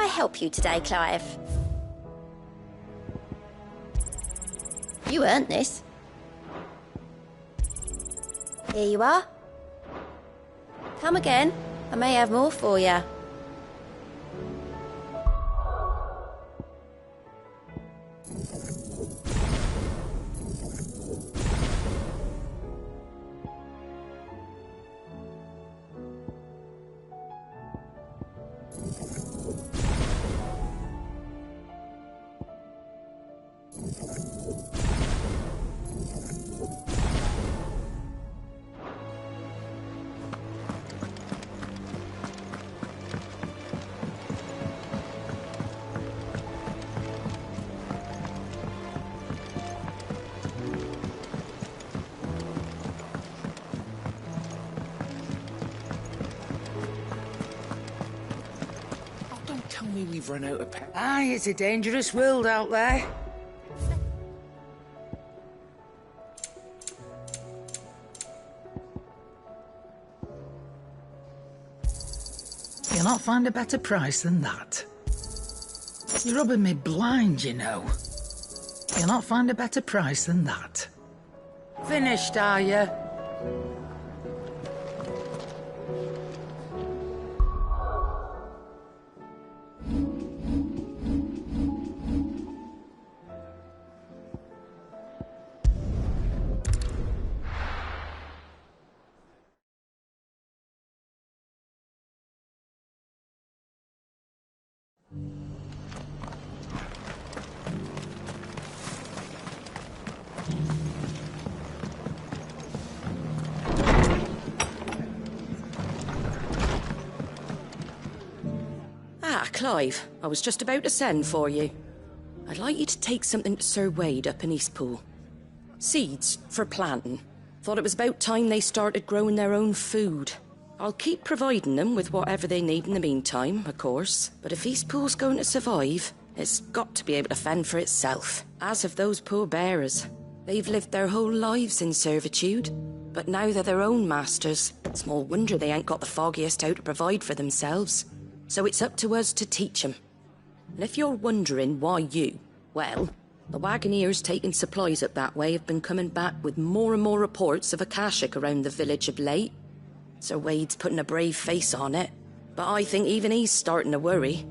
help you today, Clive? You earned this. Here you are. Come again. I may have more for you. Tell me we've run out of Aye, it's a dangerous world out there. You'll not find a better price than that. You're rubbing me blind, you know. You'll not find a better price than that. Finished, are you? Clive, I was just about to send for you. I'd like you to take something to Sir Wade up in Eastpool. Seeds for planting. Thought it was about time they started growing their own food. I'll keep providing them with whatever they need in the meantime, of course. But if Eastpool's going to survive, it's got to be able to fend for itself. As have those poor bearers. They've lived their whole lives in servitude. But now they're their own masters. Small wonder they ain't got the foggiest how to provide for themselves. So it's up to us to teach them. And if you're wondering why you, well, the Wagoneers taking supplies up that way have been coming back with more and more reports of Akashic around the village of late. Sir Wade's putting a brave face on it, but I think even he's starting to worry.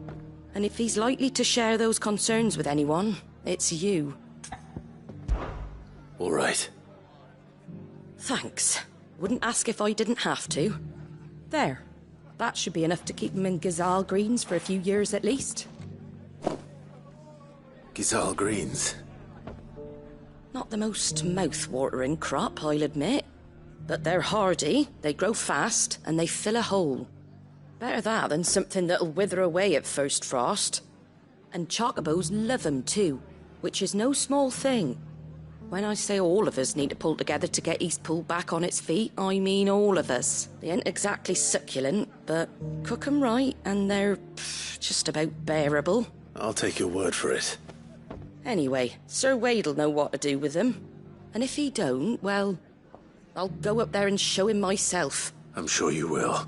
And if he's likely to share those concerns with anyone, it's you. All right. Thanks. Wouldn't ask if I didn't have to. There. That should be enough to keep him in Gazal Greens for a few years at least. Gazal Greens? Not the most mouth-watering crop, I'll admit. But they're hardy, they grow fast, and they fill a hole. Better that than something that'll wither away at first frost. And chocobos love 'em too, which is no small thing. When I say all of us need to pull together to get Eastpool back on its feet, I mean all of us. They ain't exactly succulent, but cook 'em right and they're just about bearable. I'll take your word for it. Anyway, Sir Wade'll know what to do with them. And if he don't, well, I'll go up there and show him myself. I'm sure you will.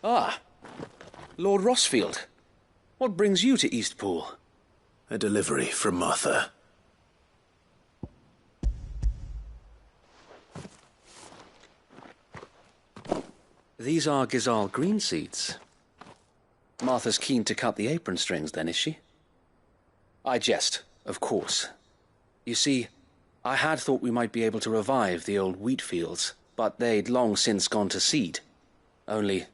Ah, Lord Rossfield. What brings you to Eastpool? A delivery from Martha. These are Gazal green seeds. Martha's keen to cut the apron strings, then, is she? I jest, of course. You see, I had thought we might be able to revive the old wheat fields, but they'd long since gone to seed. Only,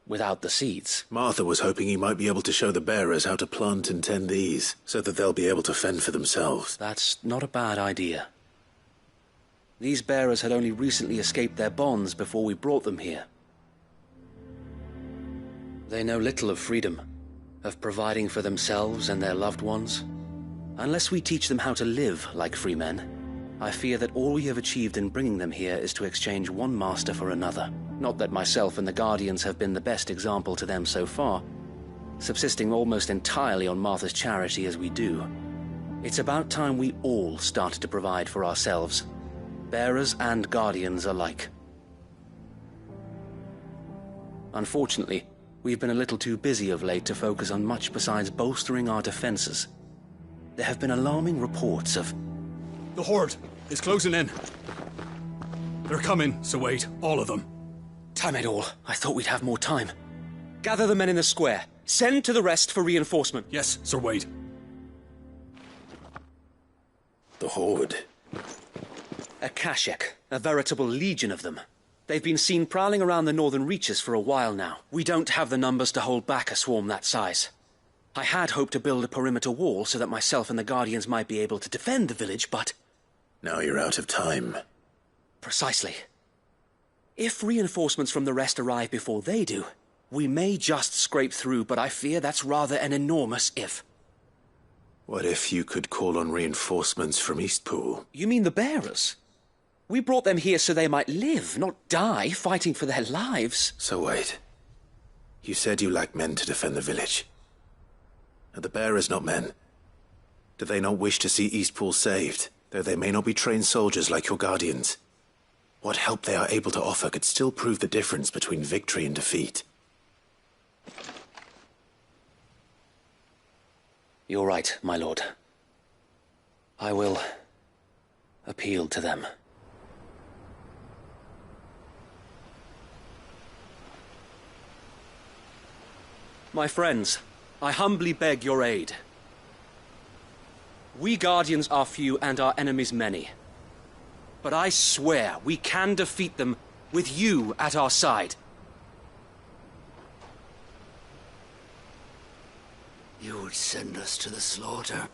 without the seeds. Martha was hoping he might be able to show the bearers how to plant and tend these, so that they'll be able to fend for themselves. That's not a bad idea. These bearers had only recently escaped their bonds before we brought them here. They know little of freedom, of providing for themselves and their loved ones. Unless we teach them how to live like free men, I fear that all we have achieved in bringing them here is to exchange one master for another. Not that myself and the Guardians have been the best example to them so far, subsisting almost entirely on Martha's charity as we do. It's about time we all started to provide for ourselves, bearers and Guardians alike. Unfortunately, we've been a little too busy of late to focus on much besides bolstering our defenses. There have been alarming reports of... The Horde is closing in. They're coming, so wait, all of them. Damn it all, I thought we'd have more time. Gather the men in the square. Send to the rest for reinforcement. Yes, Sir Wade. The Horde. A Kashek, a veritable legion of them. They've been seen prowling around the northern reaches for a while now. We don't have the numbers to hold back a swarm that size. I had hoped to build a perimeter wall so that myself and the Guardians might be able to defend the village, but... Now you're out of time. Precisely. If reinforcements from the rest arrive before they do, we may just scrape through, but I fear that's rather an enormous if. What if you could call on reinforcements from Eastpool? You mean the bearers? We brought them here so they might live, not die, fighting for their lives. So wait. You said you lack men to defend the village. Are the bearers not men? Do they not wish to see Eastpool saved, though they may not be trained soldiers like your Guardians? What help they are able to offer could still prove the difference between victory and defeat. You're right, my lord. I will appeal to them. My friends, I humbly beg your aid. We Guardians are few and our enemies many. But I swear we can defeat them with you at our side. You would send us to the slaughter,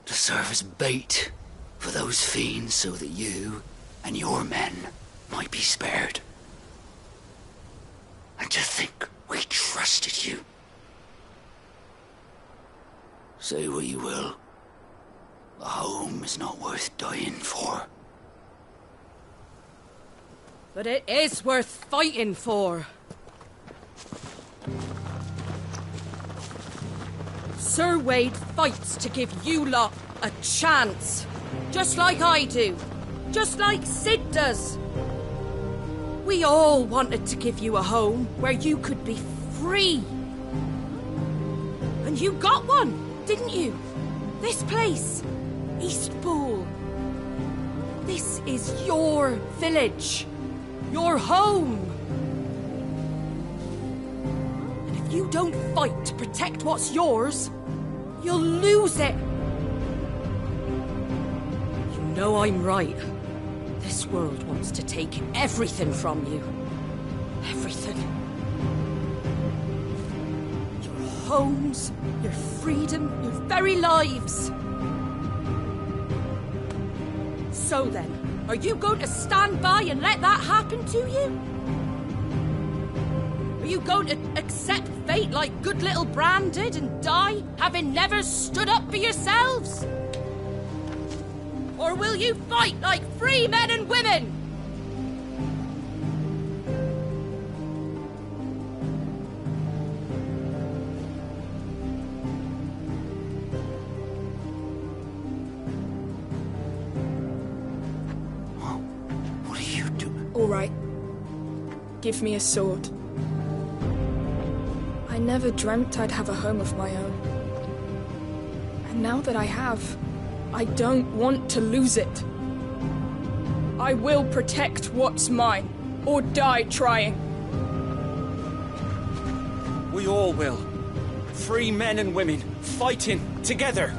to serve as bait for those fiends so that you and your men might be spared. And to think we trusted you. Say what you will, a home is not worth dying for. But it is worth fighting for. Sir Wade fights to give you lot a chance. Just like I do. Just like Sid does. We all wanted to give you a home where you could be free. And you got one, didn't you? This place, Eastpool. This is your village. Your home. And if you don't fight to protect what's yours, you'll lose it. You know I'm right. This world wants to take everything from you. Everything. Your homes, your freedom, your very lives. So then, are you going to stand by and let that happen to you? Are you going to accept fate like good little Bran did and die, having never stood up for yourselves? Or will you fight like free men and women? What are you doing? All right. Give me a sword. I never dreamt I'd have a home of my own. And now that I have, I don't want to lose it. I will protect what's mine, or die trying. We all will. Free men and women, fighting together.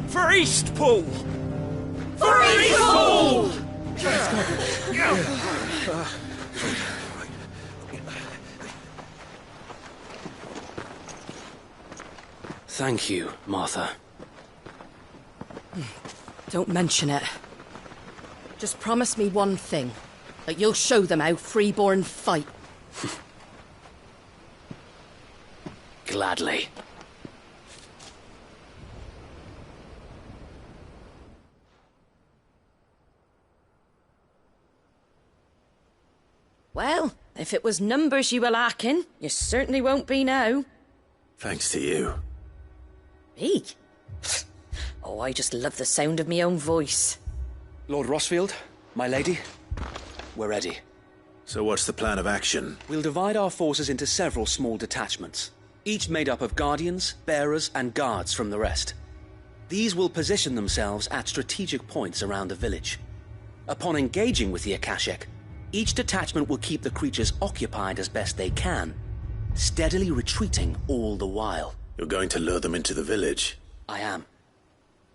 For Eastpool! For Eastpool! Thank you, Martha. Don't mention it. Just promise me one thing. That you'll show them how freeborn fight. Gladly. Well, if it was numbers you were lacking, you certainly won't be now. Thanks to you. Me? Oh, I just love the sound of my own voice. Lord Rossfield, my lady, we're ready. So what's the plan of action? We'll divide our forces into several small detachments, each made up of guardians, bearers, and guards from the rest. These will position themselves at strategic points around the village. Upon engaging with the Akashic, each detachment will keep the creatures occupied as best they can, steadily retreating all the while. You're going to lure them into the village? I am.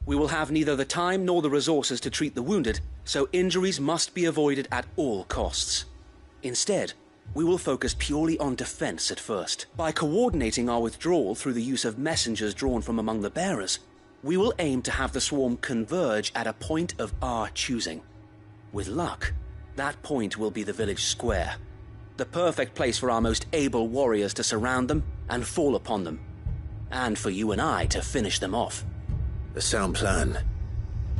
We will have neither the time nor the resources to treat the wounded, so injuries must be avoided at all costs. Instead, we will focus purely on defense at first. By coordinating our withdrawal through the use of messengers drawn from among the bearers, we will aim to have the swarm converge at a point of our choosing. With luck, that point will be the village square, the perfect place for our most able warriors to surround them and fall upon them, and for you and I to finish them off. A sound plan,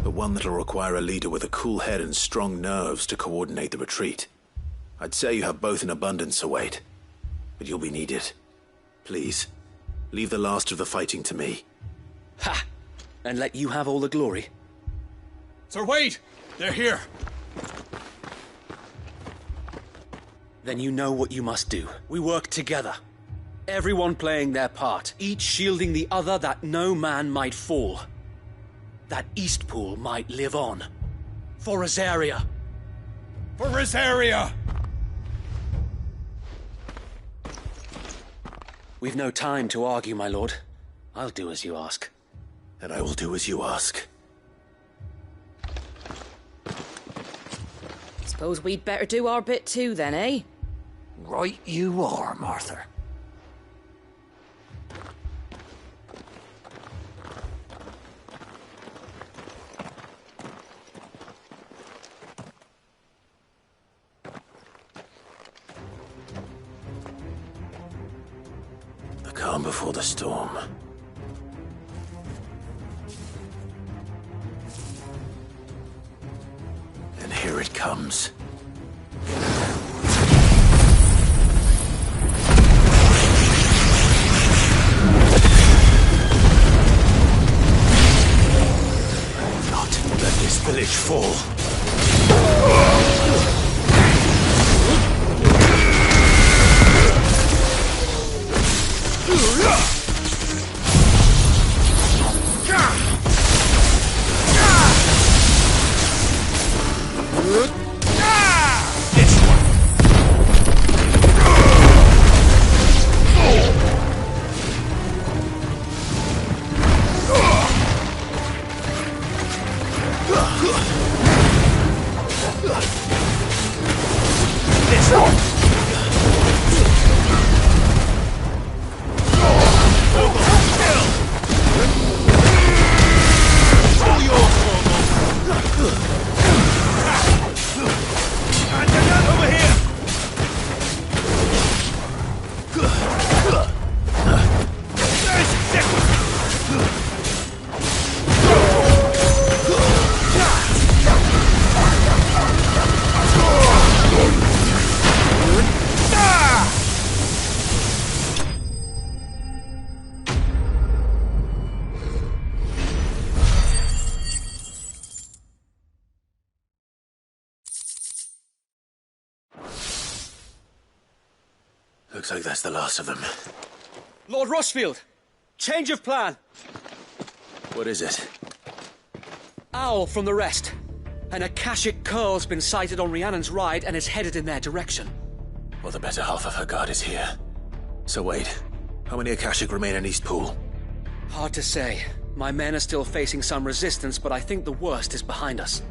but one that'll require a leader with a cool head and strong nerves to coordinate the retreat. I'd say you have both in abundance, Await, but you'll be needed. Please, leave the last of the fighting to me. Ha! And let you have all the glory. Sir Wade! They're here! Then you know what you must do. We work together. Everyone playing their part, each shielding the other that no man might fall. That Eastpool might live on. For Rosaria. For Rosaria! We've no time to argue, my lord. I'll do as you ask. And I will do as you ask. Suppose we'd better do our bit too then, eh? Right you are, Martha. The calm before the storm. And here it comes. Let this village fall. Looks like that's the last of them. Lord Rossfield! Change of plan! What is it? Owl from the rest. An Akashic curl's been sighted on Rhiannon's ride and is headed in their direction. Well, the better half of her guard is here. So wait, how many Akashic remain in Eastpool? Hard to say. My men are still facing some resistance, but I think the worst is behind us.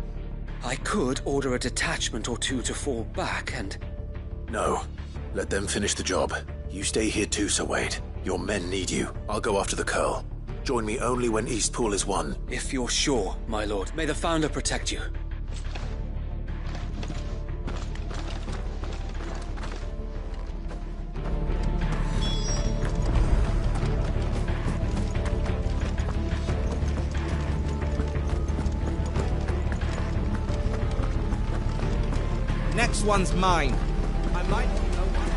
I could order a detachment or two to fall back and... No. Let them finish the job. You stay here too, Sir Wade. Your men need you. I'll go after the curl. Join me only when Eastpool is won. If you're sure, my lord, may the Founder protect you. Next one's mine. I might not know one.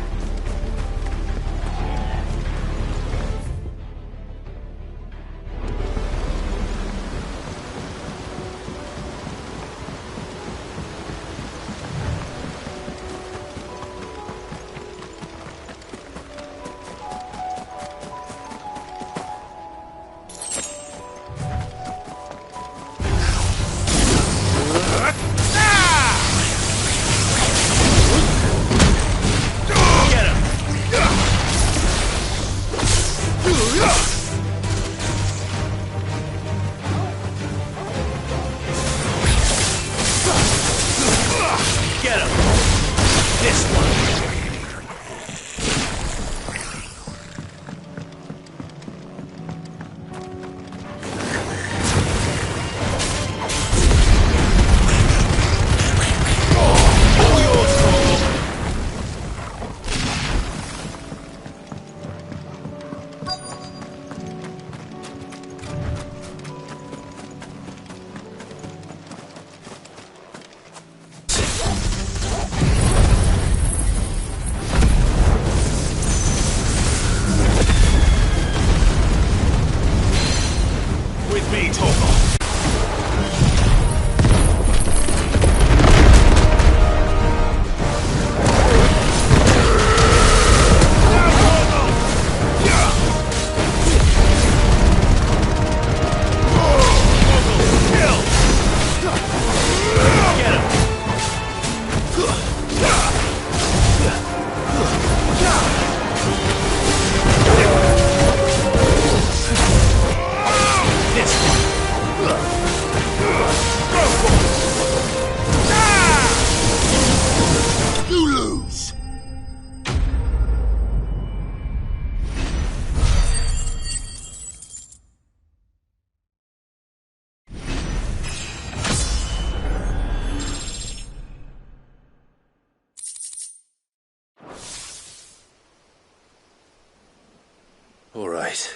All right.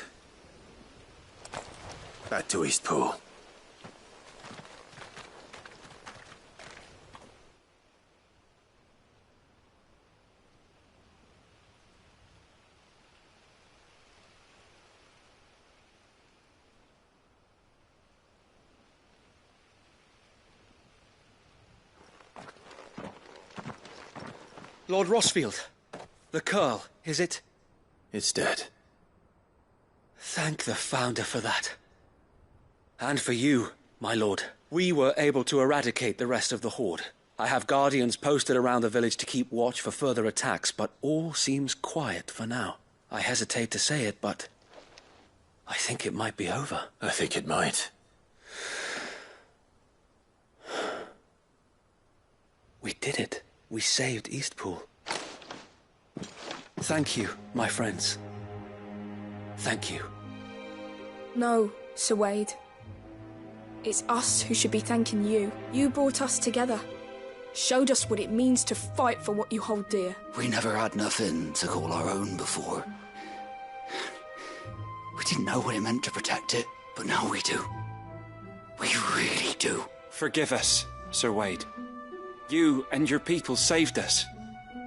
Back to Eastpool. Lord Rossfield, the Curl, is it? It's dead. Thank the Founder for that. And for you, my lord. We were able to eradicate the rest of the Horde. I have guardians posted around the village to keep watch for further attacks, but all seems quiet for now. I hesitate to say it, but I think it might be over. I think it might. We did it. We saved Eastpool. Thank you, my friends. Thank you. No, Sir Wade. It's us who should be thanking you. You brought us together. Showed us what it means to fight for what you hold dear. We never had nothing to call our own before. We didn't know what it meant to protect it, but now we do. We really do. Forgive us, Sir Wade. You and your people saved us,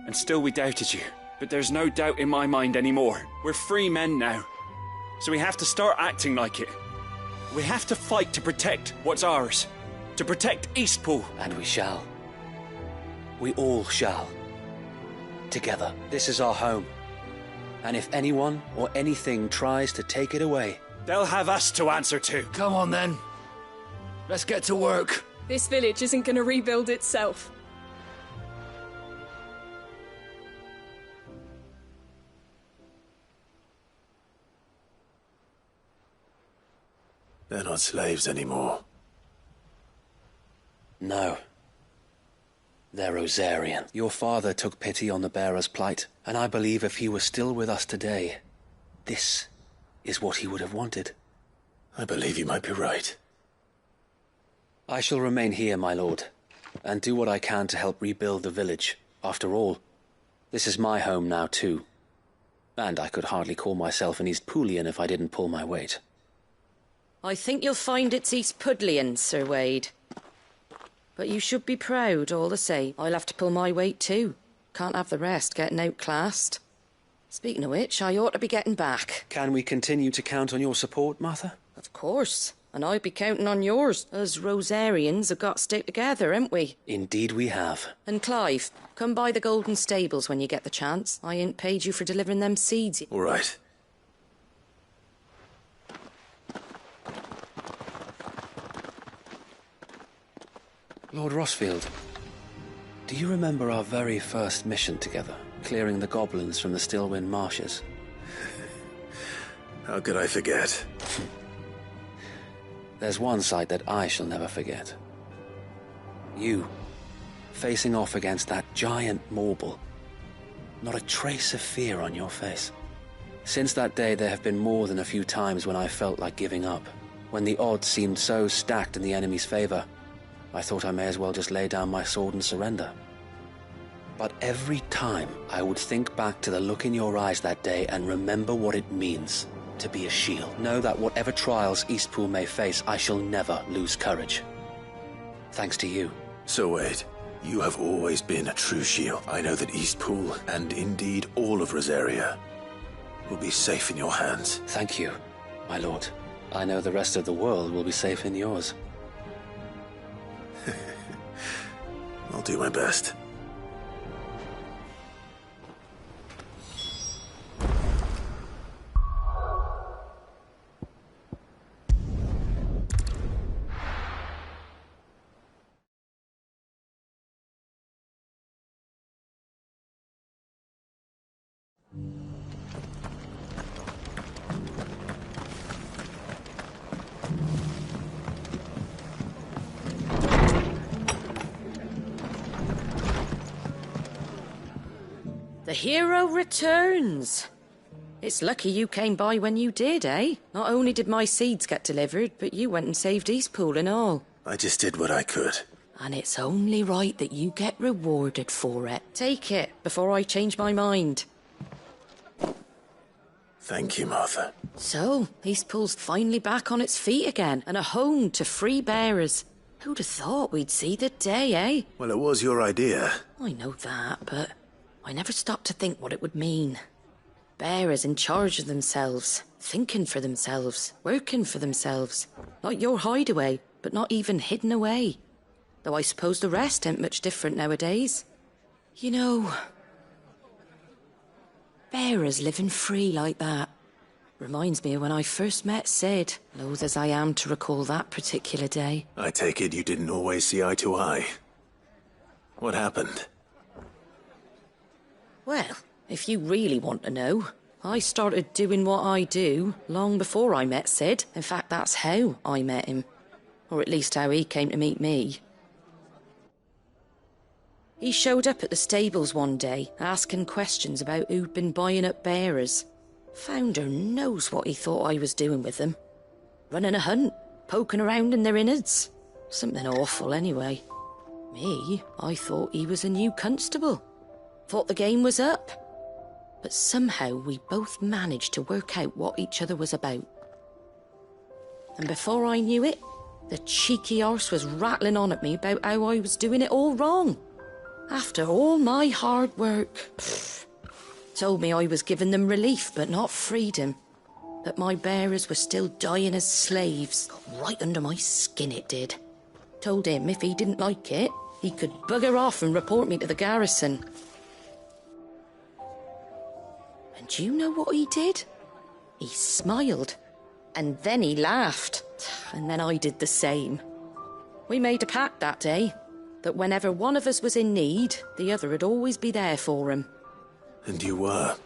and still we doubted you. But there's no doubt in my mind anymore. We're free men now, so we have to start acting like it. We have to fight to protect what's ours, to protect Eastpool. And we shall. We all shall. Together. This is our home. And if anyone or anything tries to take it away, they'll have us to answer to. Come on then. Let's get to work. This village isn't going to rebuild itself. They're not slaves anymore. No. They're Rosarian. Your father took pity on the bearer's plight, and I believe if he were still with us today, this is what he would have wanted. I believe you might be right. I shall remain here, my lord, and do what I can to help rebuild the village. After all, this is my home now too. And I could hardly call myself an East Poolian if I didn't pull my weight. I think you'll find it's East Pudlian, Sir Wade. But you should be proud, all the same. I'll have to pull my weight too. Can't have the rest getting outclassed. Speaking of which, I ought to be getting back. Can we continue to count on your support, Martha? Of course. And I'd be counting on yours. Us Rosarians have got to stick together, haven't we? Indeed we have. And Clive, come by the Golden Stables when you get the chance. I ain't paid you for delivering them seeds. All right. Lord Rossfield, do you remember our very first mission together? Clearing the goblins from the Stillwind marshes? How could I forget? There's one sight that I shall never forget. You, facing off against that giant Morble. Not a trace of fear on your face. Since that day, there have been more than a few times when I felt like giving up. When the odds seemed so stacked in the enemy's favor, I thought I may as well just lay down my sword and surrender. But every time, I would think back to the look in your eyes that day and remember what it means to be a shield. Know that whatever trials Eastpool may face, I shall never lose courage. Thanks to you. So Wade, you have always been a true shield. I know that Eastpool, and indeed all of Rosaria, will be safe in your hands. Thank you, my lord. I know the rest of the world will be safe in yours. I'll do my best. The hero returns. It's lucky you came by when you did, eh? Not only did my seeds get delivered, but you went and saved Eastpool and all. I just did what I could. And it's only right that you get rewarded for it. Take it, before I change my mind. Thank you, Martha. So, Eastpool's finally back on its feet again, and a home to free bearers. Who'd have thought we'd see the day, eh? Well, it was your idea. I know that, but I never stopped to think what it would mean. Bearers in charge of themselves, thinking for themselves, working for themselves. Like your hideaway, but not even hidden away. Though I suppose the rest ain't much different nowadays. You know, bearers living free like that reminds me of when I first met Sid, loath as I am to recall that particular day. I take it you didn't always see eye to eye. What happened? Well, if you really want to know, I started doing what I do long before I met Sid. In fact, that's how I met him. Or at least how he came to meet me. He showed up at the stables one day, asking questions about who'd been buying up bearers. Founder knows what he thought I was doing with them. Running a hunt, poking around in their innards. Something awful anyway. Me, I thought he was a new constable. Thought the game was up. But somehow we both managed to work out what each other was about. And before I knew it, the cheeky arse was rattling on at me about how I was doing it all wrong. After all my hard work. Told me I was giving them relief but not freedom. That my bearers were still dying as slaves. Got right under my skin it did. Told him if he didn't like it, he could bugger off and report me to the garrison. And do you know what he did? He smiled. And then he laughed. And then I did the same. We made a pact that day, that whenever one of us was in need, the other would always be there for him. And you were?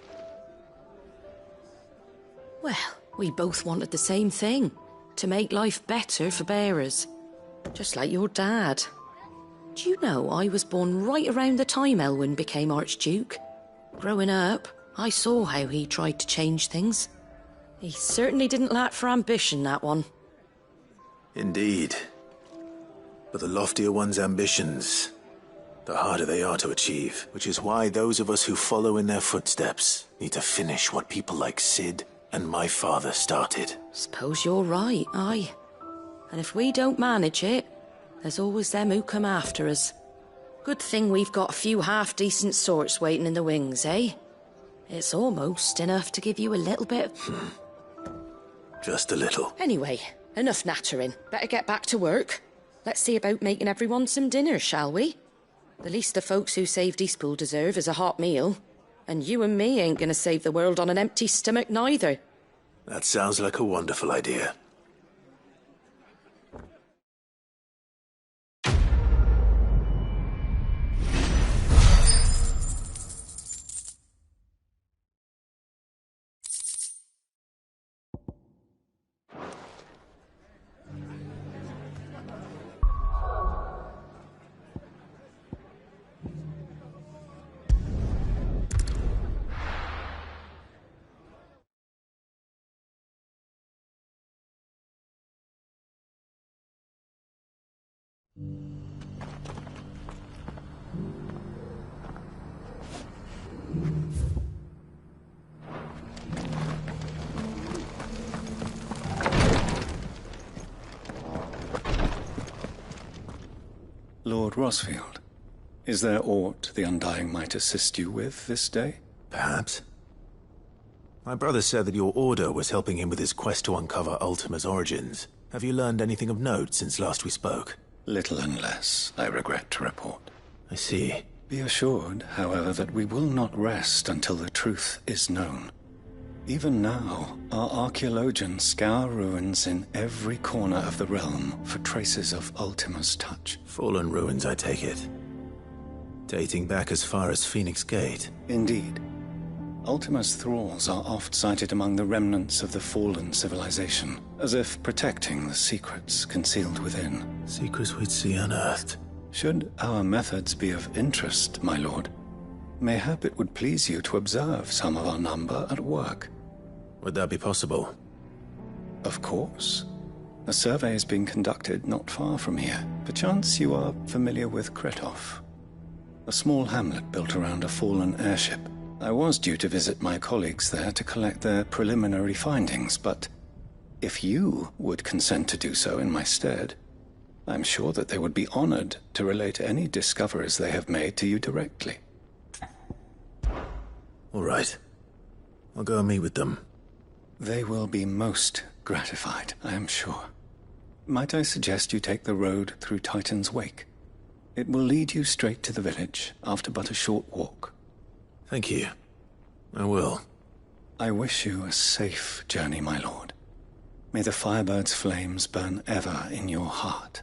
Well, we both wanted the same thing. To make life better for bearers. Just like your dad. Do you know I was born right around the time Elwyn became Archduke? Growing up, I saw how he tried to change things. He certainly didn't lack for ambition, that one. Indeed. But the loftier one's ambitions, the harder they are to achieve, which is why those of us who follow in their footsteps need to finish what people like Sid and my father started. Suppose you're right, aye. And if we don't manage it, there's always them who come after us. Good thing we've got a few half-decent sorts waiting in the wings, eh? It's almost enough to give you a little bit... Just a little. Anyway, enough nattering. Better get back to work. Let's see about making everyone some dinner, shall we? The least the folks who saved Eastpool deserve is a hot meal. And you and me ain't gonna save the world on an empty stomach neither. That sounds like a wonderful idea. Lord Rosfield, is there aught the Undying might assist you with this day? Perhaps. My brother said that your order was helping him with his quest to uncover Ultima's origins. Have you learned anything of note since last we spoke? Little and less, I regret to report. I see. Be assured, however, that we will not rest until the truth is known. Even now, our archaeologians scour ruins in every corner of the realm for traces of Ultima's touch. Fallen ruins, I take it. Dating back as far as Phoenix Gate. Indeed. Ultima's thralls are oft sighted among the remnants of the fallen civilization, as if protecting the secrets concealed within. Secrets we'd see unearthed. Should our methods be of interest, my lord, mayhap it would please you to observe some of our number at work. Would that be possible? Of course. A survey is being conducted not far from here. Perchance you are familiar with Kretov, a small hamlet built around a fallen airship. I was due to visit my colleagues there to collect their preliminary findings, but if you would consent to do so in my stead, I'm sure that they would be honored to relate any discoveries they have made to you directly. All right. I'll go and meet with them. They will be most gratified, I am sure. Might I suggest you take the road through Titan's Wake? It will lead you straight to the village after but a short walk. Thank you. I will. I wish you a safe journey, my lord. May the Firebird's flames burn ever in your heart.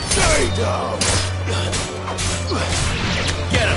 Stay down! Get him!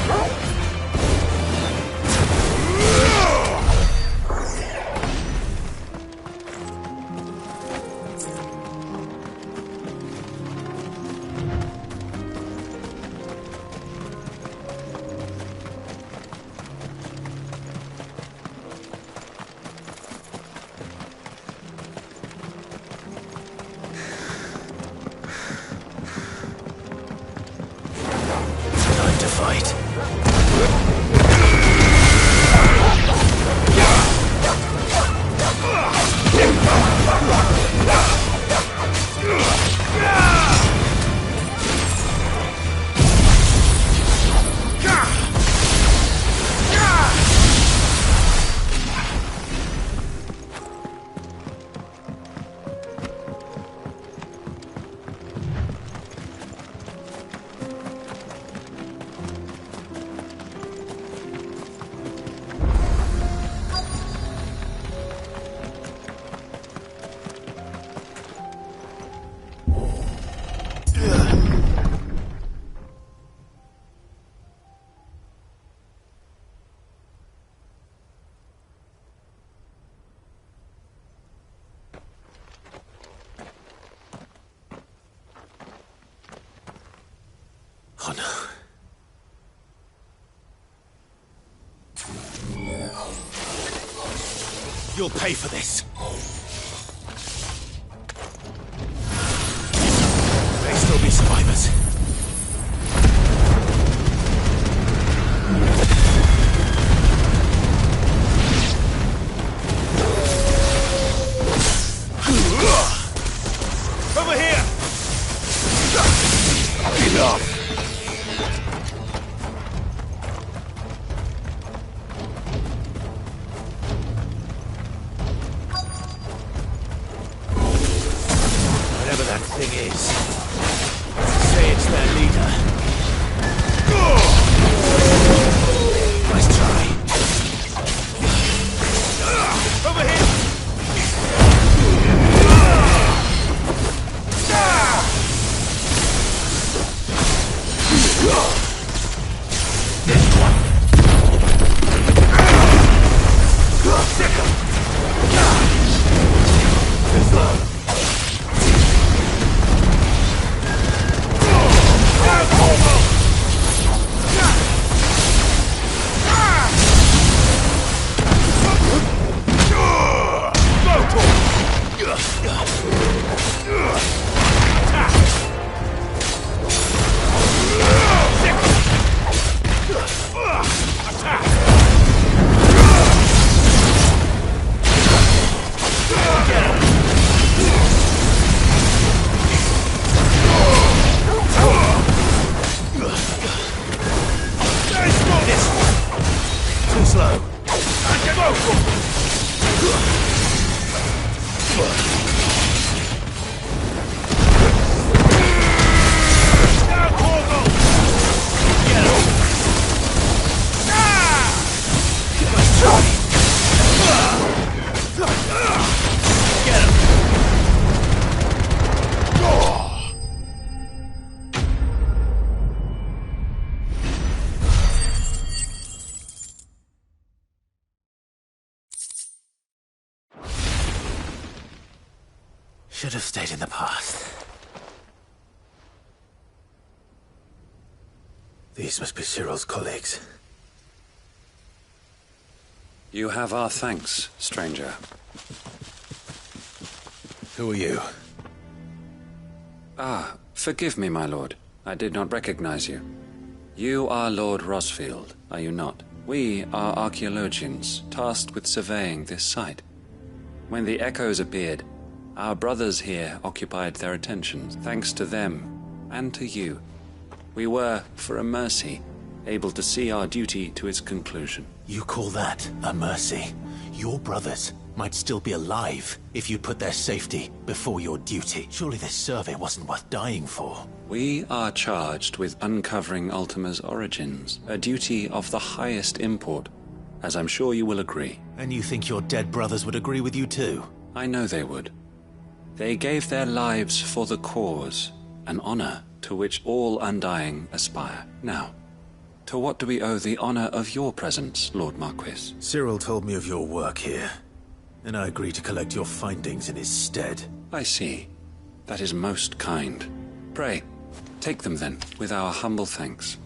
Oh no. You'll pay for this. May still be survivors. Over here! Enough! Whatever that thing is, say it's their leader. Nice try. Over here! Should have stayed in the past. These must be Cyril's colleagues. You have our thanks, stranger. Who are you? Ah, forgive me, my lord. I did not recognize you. You are Lord Rosfield, are you not? We are archaeologians, tasked with surveying this site. When the echoes appeared, our brothers here occupied their attention. Thanks to them, and to you, we were, for a mercy, able to see our duty to its conclusion. You call that a mercy? Your brothers might still be alive if you'd put their safety before your duty. Surely this survey wasn't worth dying for. We are charged with uncovering Ultima's origins, a duty of the highest import, as I'm sure you will agree. And you think your dead brothers would agree with you too? I know they would. They gave their lives for the cause, an honor to which all Undying aspire. Now, to what do we owe the honor of your presence, Lord Marquis? Cyril told me of your work here, and I agreed to collect your findings in his stead. I see. That is most kind. Pray, take them then, with our humble thanks.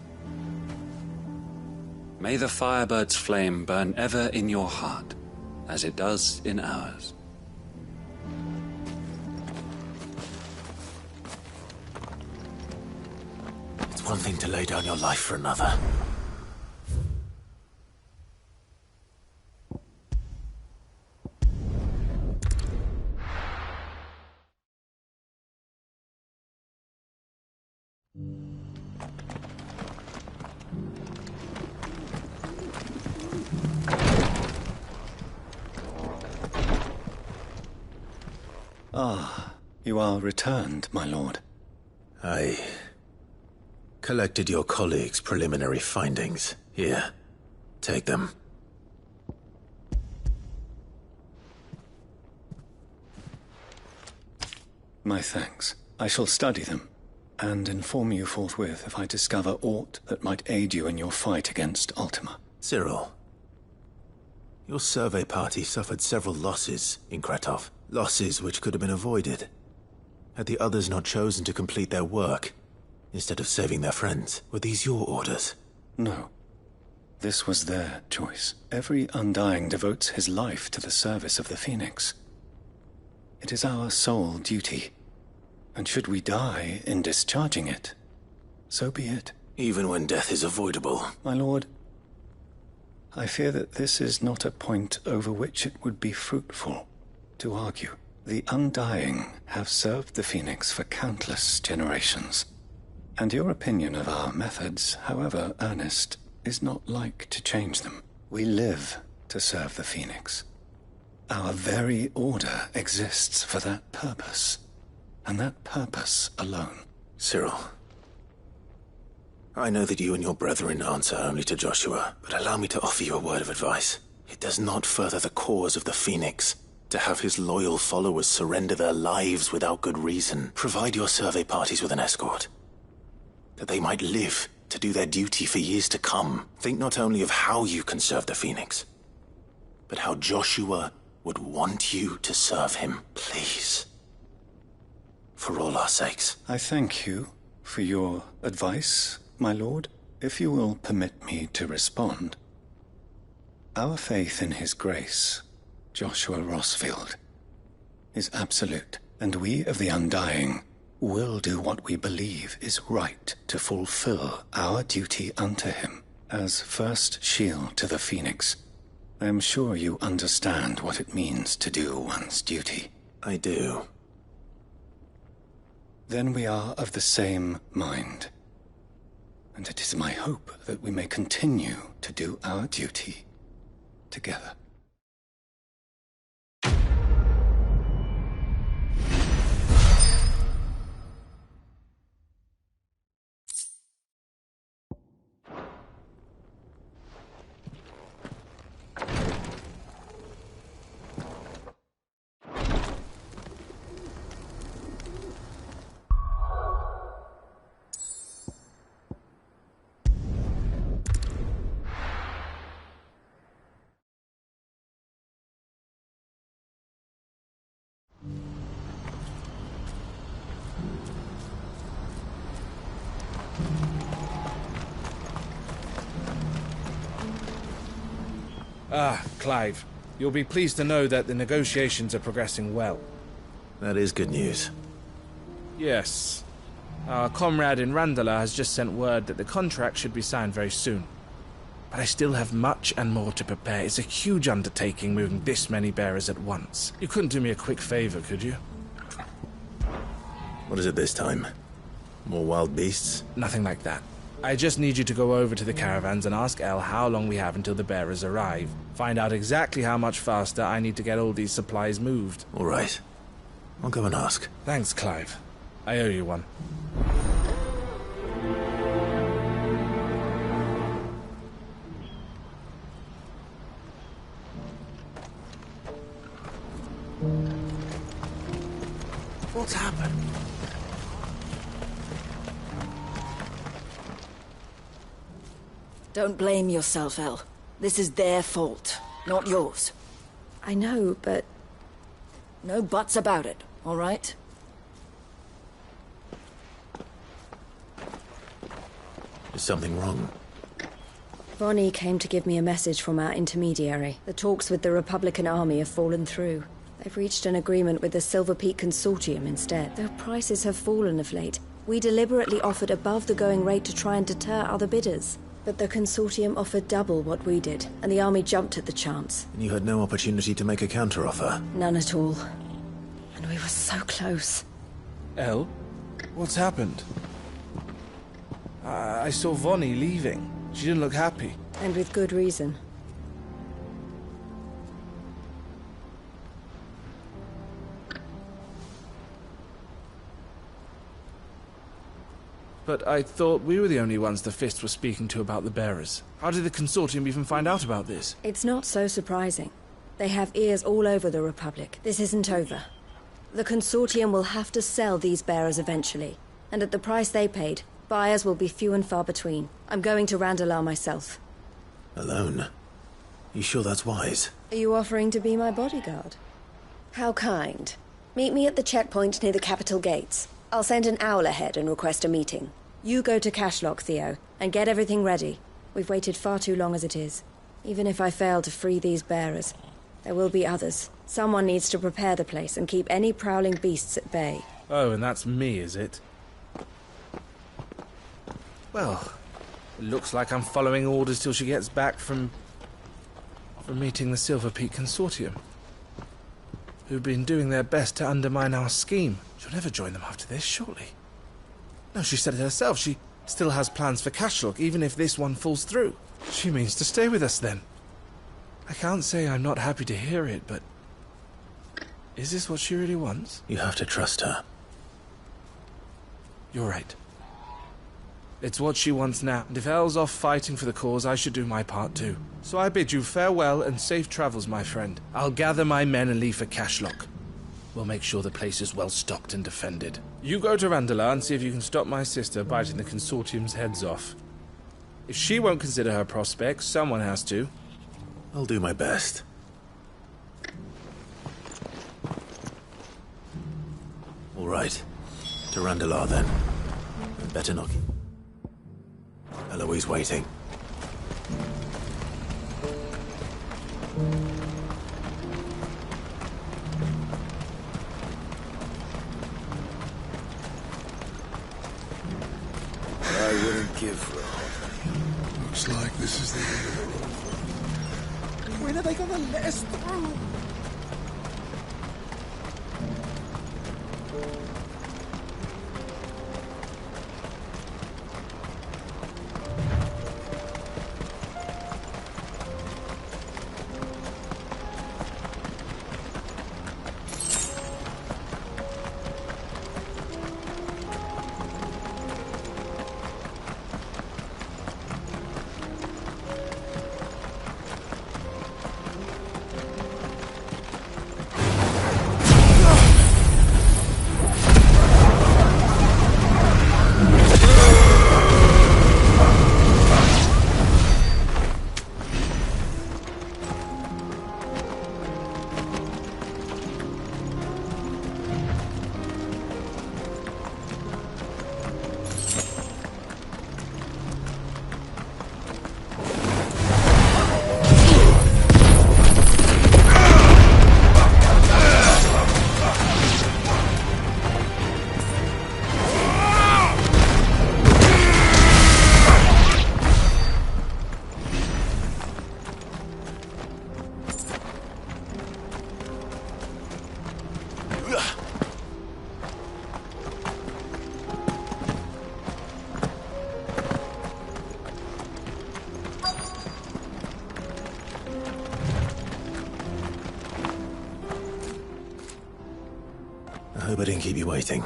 May the Firebird's flame burn ever in your heart, as it does in ours. It's one thing to lay down your life for another. Ah, you are returned, my lord. I collected your colleagues' preliminary findings. Here, take them. My thanks. I shall study them, and inform you forthwith if I discover aught that might aid you in your fight against Ultima. Cyril, your survey party suffered several losses in Kretov. Losses which could have been avoided, had the others not chosen to complete their work, instead of saving their friends. Were these your orders? No. This was their choice. Every Undying devotes his life to the service of the Phoenix. It is our sole duty, and should we die in discharging it, so be it. Even when death is avoidable. My lord, I fear that this is not a point over which it would be fruitful to argue. The Undying have served the Phoenix for countless generations, and your opinion of our methods, however earnest, is not like to change them. We live to serve the Phoenix. Our very order exists for that purpose, and that purpose alone. Cyril, I know that you and your brethren answer only to Joshua, but allow me to offer you a word of advice. It does not further the cause of the Phoenix to have his loyal followers surrender their lives without good reason. Provide your survey parties with an escort, that they might live to do their duty for years to come. Think not only of how you can serve the Phoenix, but how Joshua would want you to serve him. Please. For all our sakes. I thank you for your advice, my lord. If you will permit me to respond. Our faith in his grace, Joshua Rossfield, is absolute, and we of the Undying will do what we believe is right to fulfill our duty unto him as first shield to the Phoenix. I am sure you understand what it means to do one's duty. I do. Then we are of the same mind, and it is my hope that we may continue to do our duty together. Clive, you'll be pleased to know that the negotiations are progressing well. That is good news. Yes. Our comrade in Randala has just sent word that the contract should be signed very soon. But I still have much and more to prepare. It's a huge undertaking moving this many bearers at once. You couldn't do me a quick favor, could you? What is it this time? More wild beasts? Nothing like that. I just need you to go over to the caravans and ask Elle how long we have until the bearers arrive. Find out exactly how much faster I need to get all these supplies moved. All right. I'll go and ask. Thanks, Clive. I owe you one. What's happened? Don't blame yourself, Elle. This is their fault, not yours. I know, but... No buts about it, all right? Is something wrong? Vonnie came to give me a message from our intermediary. The talks with the Republican army have fallen through. They've reached an agreement with the Silver Peak Consortium instead. Their prices have fallen of late. We deliberately offered above the going rate to try and deter other bidders. But the Consortium offered double what we did, and the army jumped at the chance. And you had no opportunity to make a counteroffer? None at all. And we were so close. Elle? What's happened? I saw Vonnie leaving. She didn't look happy. And with good reason. But I thought we were the only ones the Fist was speaking to about the bearers. How did the Consortium even find out about this? It's not so surprising. They have ears all over the Republic. This isn't over. The Consortium will have to sell these bearers eventually. And at the price they paid, buyers will be few and far between. I'm going to Randalar myself. Alone? You sure that's wise? Are you offering to be my bodyguard? How kind. Meet me at the checkpoint near the capital gates. I'll send an owl ahead and request a meeting. You go to Cashlock, Theo, and get everything ready. We've waited far too long as it is. Even if I fail to free these bearers, there will be others. Someone needs to prepare the place and keep any prowling beasts at bay. Oh, and that's me, is it? Well, it looks like I'm following orders till she gets back from meeting the Silver Peak Consortium, who've been doing their best to undermine our scheme. She'll never join them after this, surely. No, she said it herself. She still has plans for Cashlock, even if this one falls through. She means to stay with us, then. I can't say I'm not happy to hear it, but... is this what she really wants? You have to trust her. You're right. It's what she wants now, and if Elle's off fighting for the cause, I should do my part too. So I bid you farewell and safe travels, my friend. I'll gather my men and leave for Cashlock. We'll make sure the place is well stocked and defended. You go to Randalar and see if you can stop my sister biting the Consortium's heads off. If she won't consider her prospects, someone has to. I'll do my best. All right. To Randalar, then. Better not... Eloise waiting. I wouldn't give for it. Looks like this is the end of the road. When are they gonna let us through? hope I didn't keep you waiting.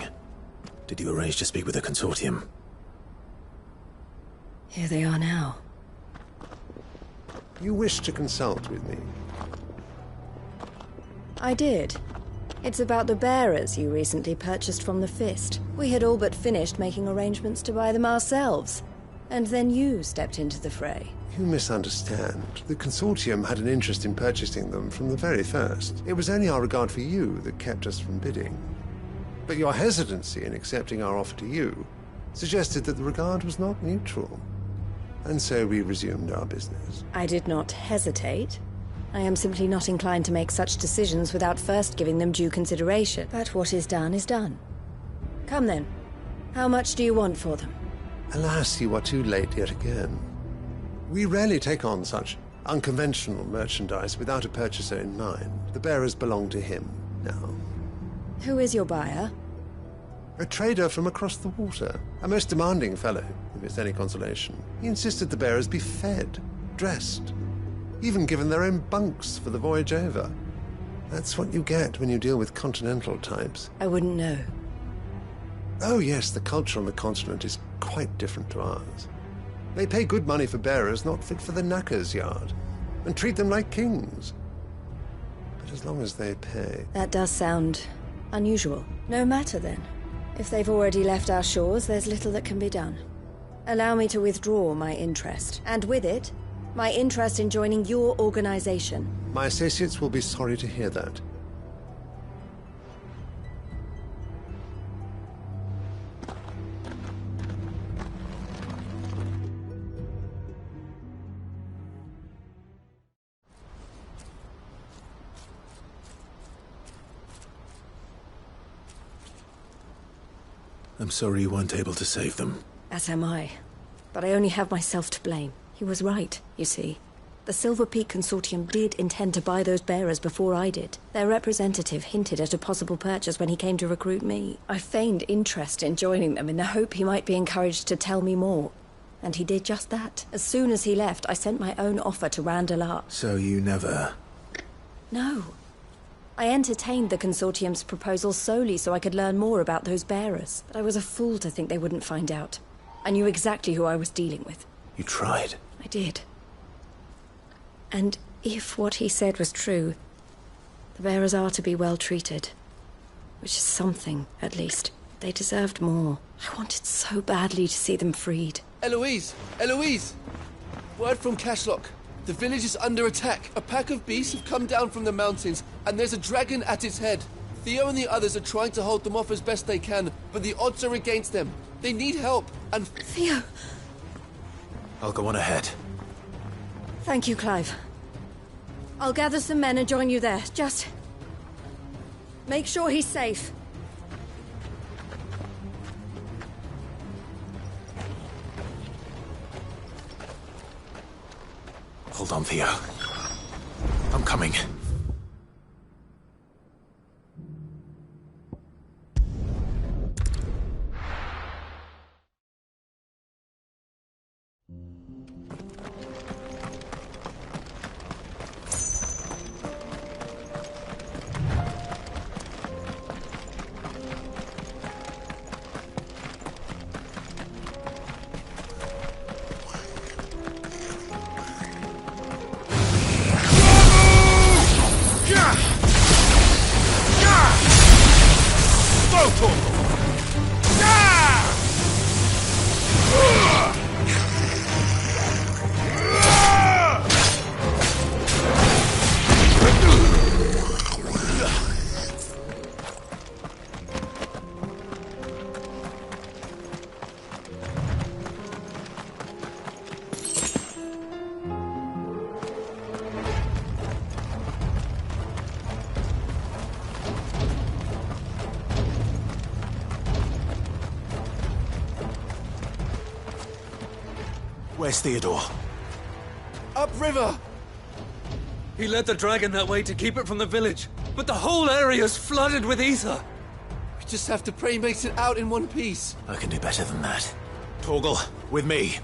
Did you arrange to speak with the consortium? Here they are now. You wish to consult with me? I did. It's about the bearers you recently purchased from the Fist. We had all but finished making arrangements to buy them ourselves. And then you stepped into the fray. You misunderstand. The consortium had an interest in purchasing them from the very first. It was only our regard for you that kept us from bidding. But your hesitancy in accepting our offer to you suggested that the regard was not mutual. And so we resumed our business. I did not hesitate. I am simply not inclined to make such decisions without first giving them due consideration. But what is done is done. Come then. How much do you want for them? Alas, you are too late yet again. We rarely take on such unconventional merchandise without a purchaser in mind. The bearers belong to him now. Who is your buyer? A trader from across the water. A most demanding fellow, if it's any consolation. He insisted the bearers be fed, dressed, even given their own bunks for the voyage over. That's what you get when you deal with continental types. I wouldn't know. Oh yes, the culture on the continent is quite different to ours. They pay good money for bearers not fit for the knacker's yard, and treat them like kings. But as long as they pay... That does sound unusual. No matter then. If they've already left our shores, there's little that can be done. Allow me to withdraw my interest, and with it, my interest in joining your organization. My associates will be sorry to hear that. I'm sorry you weren't able to save them. As am I. But I only have myself to blame. He was right, you see. The Silver Peak Consortium did intend to buy those bearers before I did. Their representative hinted at a possible purchase when he came to recruit me. I feigned interest in joining them in the hope he might be encouraged to tell me more. And he did just that. As soon as he left, I sent my own offer to Randalar. So you never... No. I entertained the Consortium's proposal solely so I could learn more about those bearers. But I was a fool to think they wouldn't find out. I knew exactly who I was dealing with. You tried. I did. And if what he said was true, the bearers are to be well treated. Which is something, at least. They deserved more. I wanted so badly to see them freed. Eloise! Eloise! Word from Cashlock. The village is under attack. A pack of beasts have come down from the mountains, and there's a dragon at its head. Theo and the others are trying to hold them off as best they can, but the odds are against them. They need help, and... Theo! I'll go on ahead. Thank you, Clive. I'll gather some men and join you there. Just... make sure he's safe. Hold on, Theo. I'm coming. Where's Theodore? Upriver! He led the dragon that way to keep it from the village, but the whole area's flooded with ether. We just have to pray he makes it out in one piece. I can do better than that. Torgal, with me.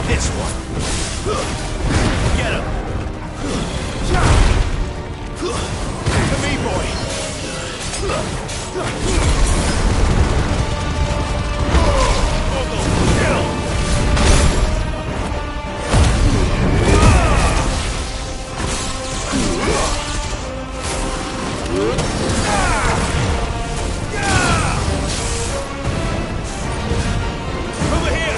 This one. Get him. To me, boy. Over here.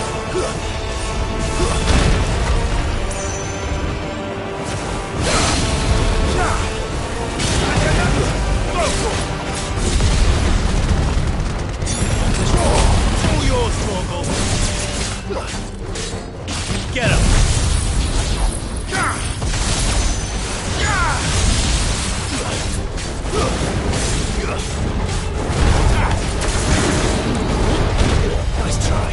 All yours, Torgal. Get him. Nice try.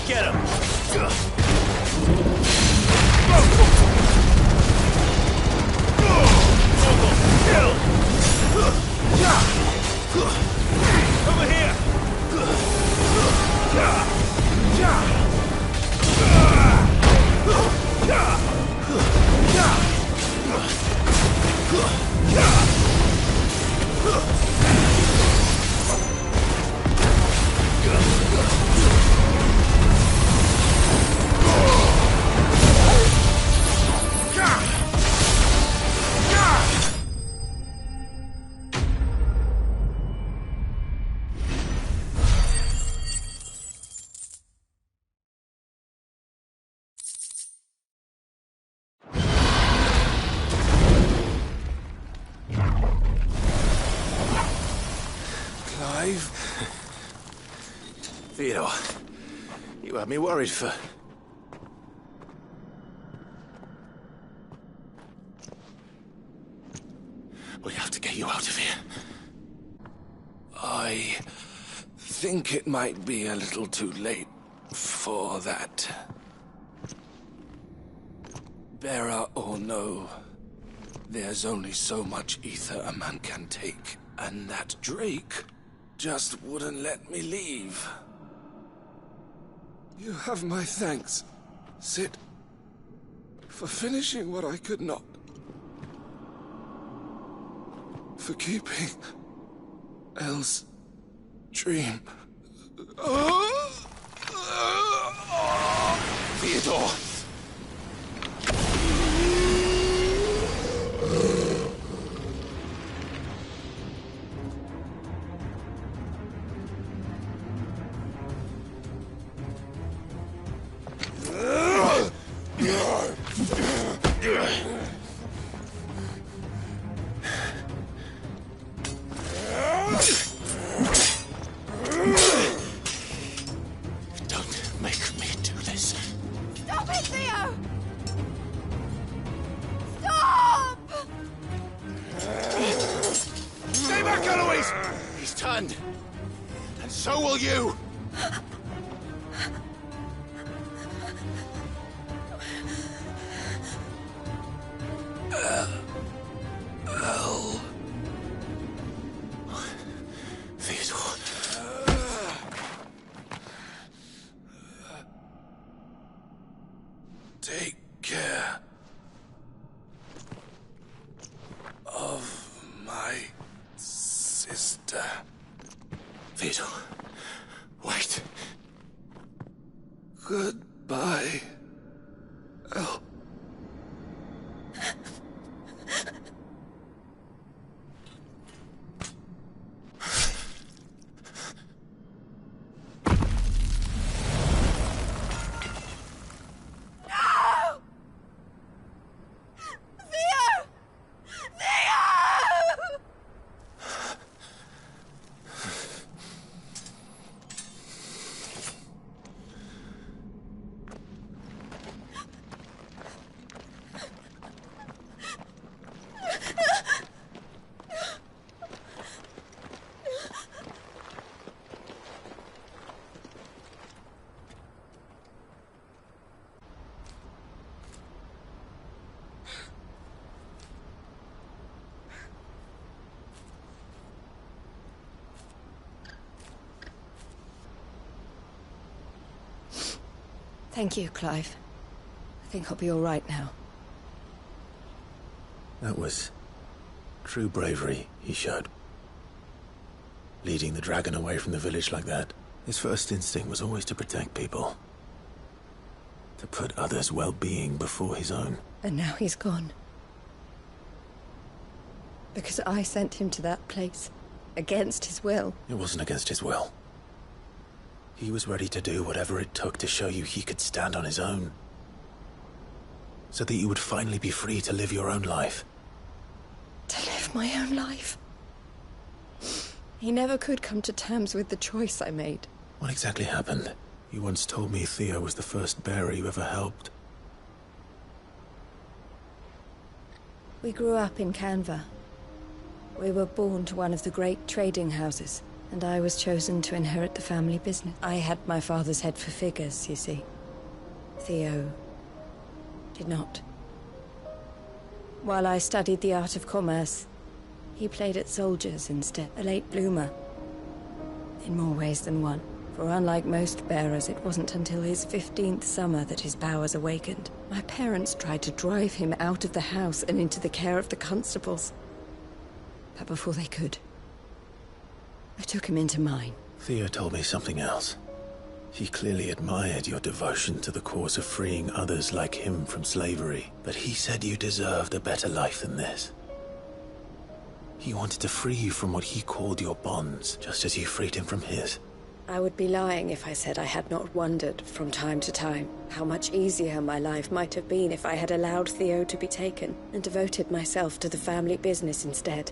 Get him! Over here! Theodore, you had me worried for... We have to get you out of here. I think it might be a little too late for that. Bearer or no, there's only so much ether a man can take, and that Drake just wouldn't let me leave. You have my thanks, Sid, for finishing what I could not. For keeping Elle's dream. Theodore! Don't make me do this. Stop it, Theo! Stop! Stay back, Eloise! He's turned. And so will you! Theodore. Take care of Thank you, Clive. I think I'll be all right now. That was true bravery he showed. Leading the dragon away from the village like that. His first instinct was always to protect people. To put others' well-being before his own. And now he's gone. Because I sent him to that place. Against his will. It wasn't against his will. He was ready to do whatever it took to show you he could stand on his own. So that you would finally be free to live your own life. To live my own life? He never could come to terms with the choice I made. What exactly happened? You once told me Theo was the first bearer you ever helped. We grew up in Canva. We were born to one of the great trading houses, and I was chosen to inherit the family business. I had my father's head for figures, you see. Theo did not. While I studied the art of commerce, he played at soldiers instead, a late bloomer. In more ways than one. For unlike most bearers, it wasn't until his 15th summer that his powers awakened. My parents tried to drive him out of the house and into the care of the constables. But before they could, I took him into mine. Theo told me something else. He clearly admired your devotion to the cause of freeing others like him from slavery. But he said you deserved a better life than this. He wanted to free you from what he called your bonds, just as you freed him from his. I would be lying if I said I had not wondered from time to time how much easier my life might have been if I had allowed Theo to be taken and devoted myself to the family business instead.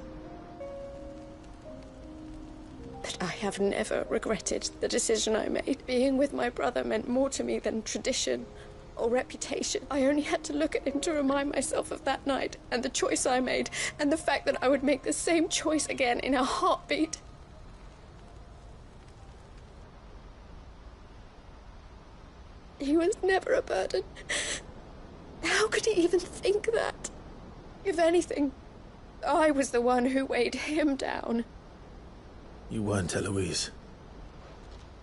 But I have never regretted the decision I made. Being with my brother meant more to me than tradition or reputation. I only had to look at him to remind myself of that night and the choice I made and the fact that I would make the same choice again in a heartbeat. He was never a burden. How could he even think that? If anything, I was the one who weighed him down. You weren't, Eloise.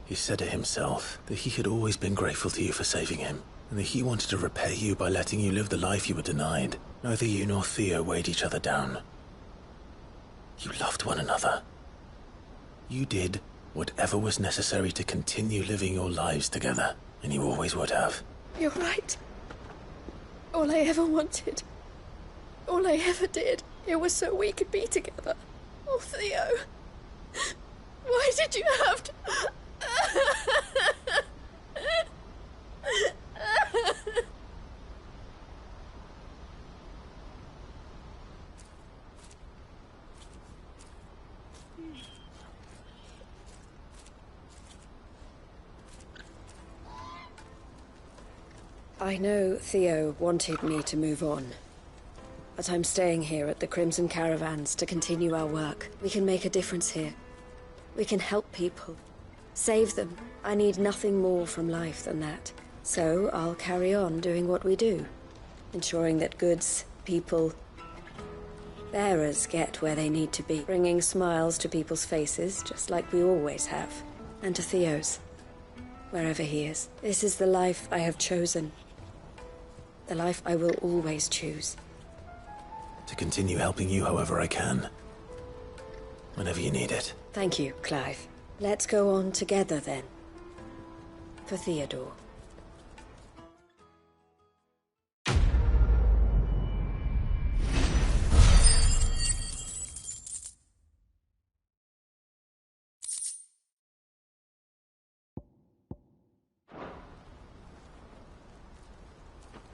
He said it himself, that he had always been grateful to you for saving him, and that he wanted to repay you by letting you live the life you were denied. Neither you nor Theo weighed each other down. You loved one another. You did whatever was necessary to continue living your lives together, and you always would have. You're right. All I ever wanted, all I ever did, it was so we could be together. Oh, Theo. Why did you have to... I know Theo wanted me to move on, but I'm staying here at the Crimson Caravans to continue our work. We can make a difference here. We can help people. Save them. I need nothing more from life than that. So I'll carry on doing what we do. Ensuring that goods, people, bearers get where they need to be. Bringing smiles to people's faces, just like we always have. And to Theo's. Wherever he is. This is the life I have chosen. The life I will always choose. To continue helping you however I can. Whenever you need it. Thank you, Clive. Let's go on together then. For Theodore.